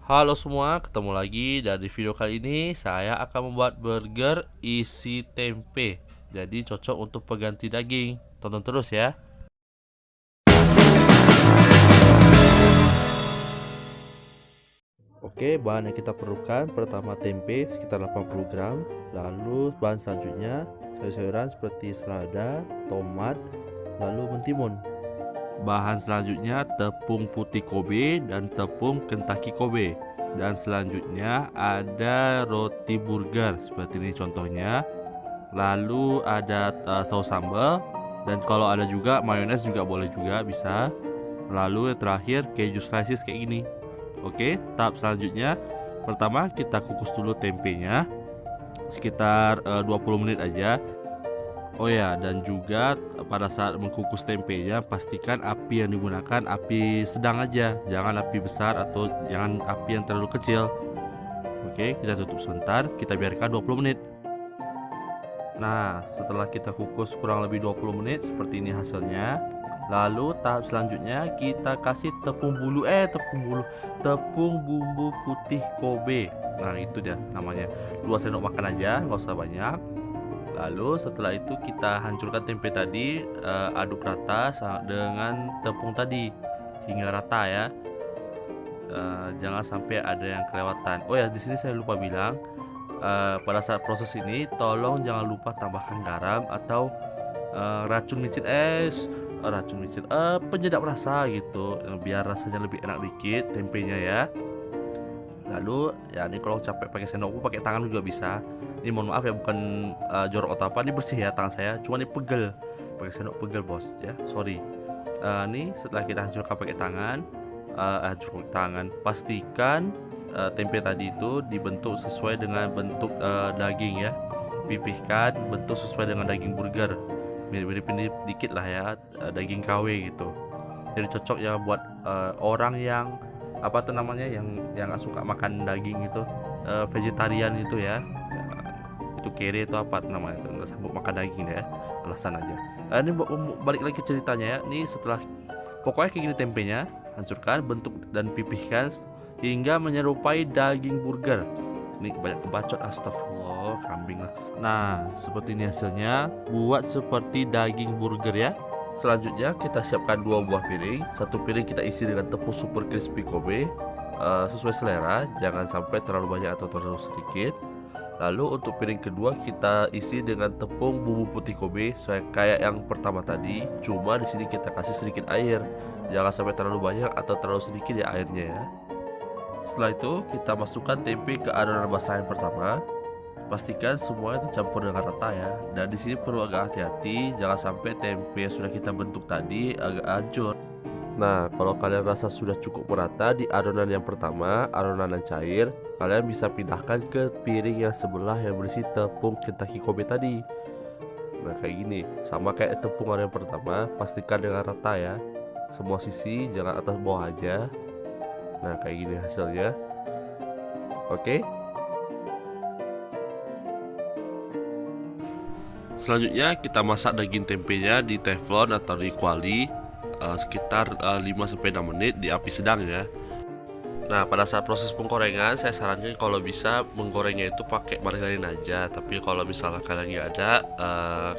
Halo semua, ketemu lagi dan di video kali ini saya akan membuat burger isi tempe. Jadi cocok untuk pengganti daging. Tonton terus ya. Oke, bahan yang kita perlukan pertama tempe sekitar 80 gram. Lalu bahan selanjutnya sayur-sayuran seperti selada, tomat, lalu mentimun. Bahan selanjutnya tepung putih Kobe dan tepung Kentucky Kobe. Dan selanjutnya ada roti burger seperti ini contohnya. Lalu ada saus sambal, dan kalau ada juga mayones juga boleh juga bisa. Lalu yang terakhir keju slices kayak gini. Oke, tahap selanjutnya pertama kita kukus dulu tempenya sekitar 20 menit aja. Oh ya, dan juga pada saat mengkukus tempenya pastikan api yang digunakan api sedang aja, jangan api besar atau jangan api yang terlalu kecil. Oke, kita tutup sebentar, kita biarkan 20 menit. Nah, setelah kita kukus kurang lebih 20 menit seperti ini hasilnya. Lalu tahap selanjutnya kita kasih tepung bumbu putih Kobe. Nah, itu dia namanya. 2 sendok makan aja, nggak usah banyak. Lalu setelah itu kita hancurkan tempe tadi, aduk rata dengan tepung tadi hingga rata ya. Jangan sampai ada yang kelewatan. Oh ya, di sini saya lupa bilang, pada saat proses ini tolong jangan lupa tambahkan garam atau racun micin, penyedap rasa gitu, biar rasanya lebih enak dikit tempenya ya. Lalu ya ini kalau capek pakai sendok, pakai tangan juga bisa. Ini mohon maaf ya, bukan jorok atau apa, ini bersih ya tangan saya, cuma ini pegel, pakai sendok pegel bos ya, sorry. Ini setelah kita hancurkan pakai tangan, pastikan tempe tadi itu dibentuk sesuai dengan bentuk daging ya, pipihkan bentuk sesuai dengan daging burger, mirip-mirip ini dikit lah ya, daging KW gitu. Jadi cocok ya buat orang yang apa tuh namanya, yang nggak suka makan daging itu, vegetarian itu ya. Itu kere itu apa tuh namanya, itu nggak sanggup makan daging ya, alasan aja. Ini balik lagi ceritanya ya. Ini setelah pokoknya kayak gini tempenya, hancurkan, bentuk dan pipihkan hingga menyerupai daging burger. Ini banyak kebacot, astagfirullah, kambing lah. Nah, seperti ini hasilnya, buat seperti daging burger ya. Selanjutnya kita siapkan 2 buah piring. Satu piring kita isi dengan tepung super crispy Kobe, sesuai selera, jangan sampai terlalu banyak atau terlalu sedikit. Lalu untuk piring kedua kita isi dengan tepung bumbu putih Kobe kayak yang pertama tadi, cuma di sini kita kasih sedikit air. Jangan sampai terlalu banyak atau terlalu sedikit ya airnya ya. Setelah itu kita masukkan tempe ke adonan basah yang pertama. Pastikan semuanya tercampur dengan rata ya. Dan di sini perlu agak hati-hati, jangan sampai tempe yang sudah kita bentuk tadi agak hancur. Nah, kalau kalian rasa sudah cukup merata di adonan yang pertama, adonan yang cair, kalian bisa pindahkan ke piring yang sebelah yang berisi tepung Kentucky Kobe tadi. Nah, kayak gini, sama kayak tepung yang pertama, pastikan dengan rata ya. Semua sisi, jangan atas bawah aja. Nah, kayak gini hasilnya. Oke. Selanjutnya kita masak daging tempenya di teflon atau di kuali sekitar 5-6 menit di api sedang ya. Nah, pada saat proses penggorengan saya sarankan kalau bisa menggorengnya itu pakai margarin aja. Tapi kalau misalnya kalian nggak ada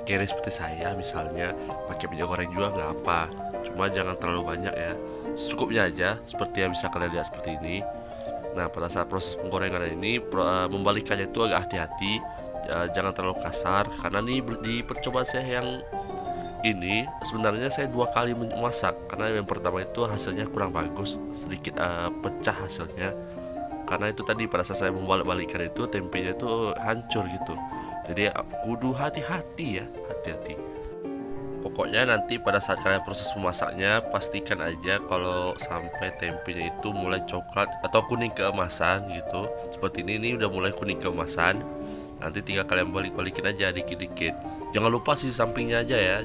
kere seperti saya misalnya, pakai minyak goreng juga nggak apa. Cuma jangan terlalu banyak ya, secukupnya aja seperti yang bisa kalian lihat seperti ini. Nah, pada saat proses penggorengan ini membalikannya itu agak hati-hati, jangan terlalu kasar, karena nih di percobaan saya yang ini sebenarnya saya 2 kali memasak, karena yang pertama itu hasilnya kurang bagus, sedikit pecah hasilnya, karena itu tadi pada saat saya membalik-balikan itu tempenya itu hancur gitu. Jadi kudu hati-hati ya, hati-hati. Pokoknya nanti pada saat kalian proses memasaknya, pastikan aja kalau sampai tempenya itu mulai coklat atau kuning keemasan gitu. Seperti ini udah mulai kuning keemasan. Nanti tinggal kalian balik-balikin aja dikit-dikit. Jangan lupa sisi sampingnya aja ya.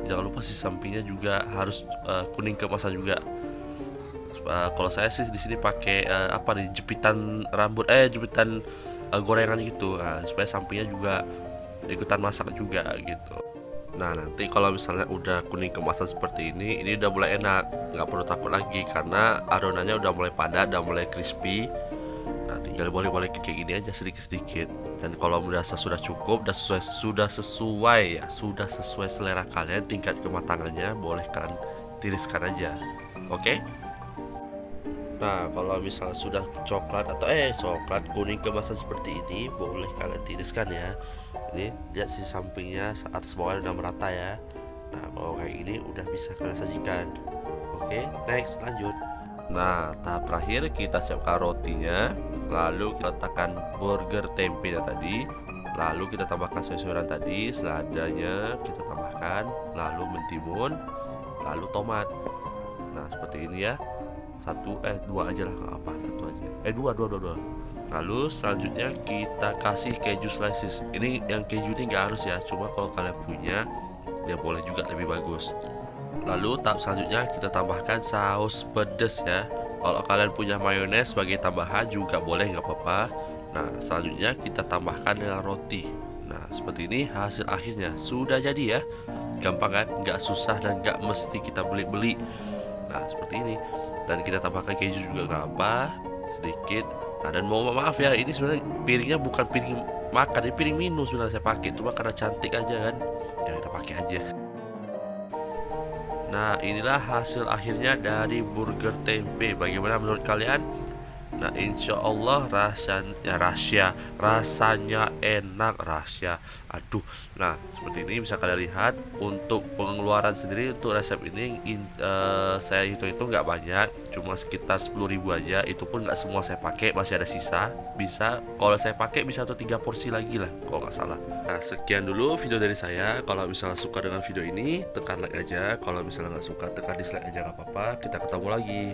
Jangan lupa sisi sampingnya juga harus kuning keemasan juga. Kalau saya sih di sini pakai apa nih, jepitan rambut, jepitan gorengan gitu. Nah, supaya sampingnya juga ikutan masak juga gitu. Nah, nanti kalau misalnya udah kuning kemasan seperti ini udah mulai enak, nggak perlu takut lagi karena adonannya udah mulai padat, udah mulai crispy. Nah, tinggal boleh-boleh kayak gini aja sedikit-sedikit. Dan kalau merasa sudah cukup, sudah sesuai selera kalian tingkat kematangannya, boleh kalian tiriskan aja. Oke? Nah, kalau misalnya sudah coklat kuning kemasan seperti ini, boleh kalian tiriskan ya. Ini lihat sisi sampingnya, atas bawahnya udah merata ya. Nah, kalau kayak gini udah bisa kalian sajikan. Oke, next lanjut. Nah, tahap terakhir kita siapkan rotinya, lalu kita letakkan burger tempe tadi, lalu kita tambahkan sayur-sayuran tadi, seladanya kita tambahkan, lalu mentimun, lalu tomat. Nah, seperti ini ya. Dua aja lah, nggak apa, satu aja. Dua. Lalu selanjutnya kita kasih keju slices. Ini yang keju ini nggak harus ya, cuma kalau kalian punya ya boleh juga, lebih bagus. Lalu tahap selanjutnya kita tambahkan saus pedas ya. Kalau kalian punya mayones sebagai tambahan juga boleh, nggak apa-apa. Nah, selanjutnya kita tambahkan dengan roti. Nah, seperti ini hasil akhirnya sudah jadi ya. Gampang kan? Nggak susah dan nggak mesti kita beli-beli. Nah, seperti ini. Dan kita tambahkan keju juga nggak apa, sedikit. Nah, dan maaf ya, ini sebenarnya piringnya bukan piring makan, ini piring minum sebenarnya saya pakai, cuma karena cantik aja kan, ya kita pakai aja. Nah, inilah hasil akhirnya dari burger tempe. Bagaimana menurut kalian? Nah, insya Allah rasanya enak, rahasia. Aduh, nah seperti ini bisa kalian lihat. Untuk pengeluaran sendiri untuk resep ini saya hitung-hitung nggak banyak, cuma sekitar 10.000 aja. Itu pun nggak semua saya pakai, masih ada sisa. Bisa, kalau saya pakai bisa atau 3 porsi lagi lah, kalau nggak salah. Nah, sekian dulu video dari saya. Kalau misalnya suka dengan video ini, tekan like aja. Kalau misalnya nggak suka, tekan dislike aja, nggak apa-apa. Kita ketemu lagi.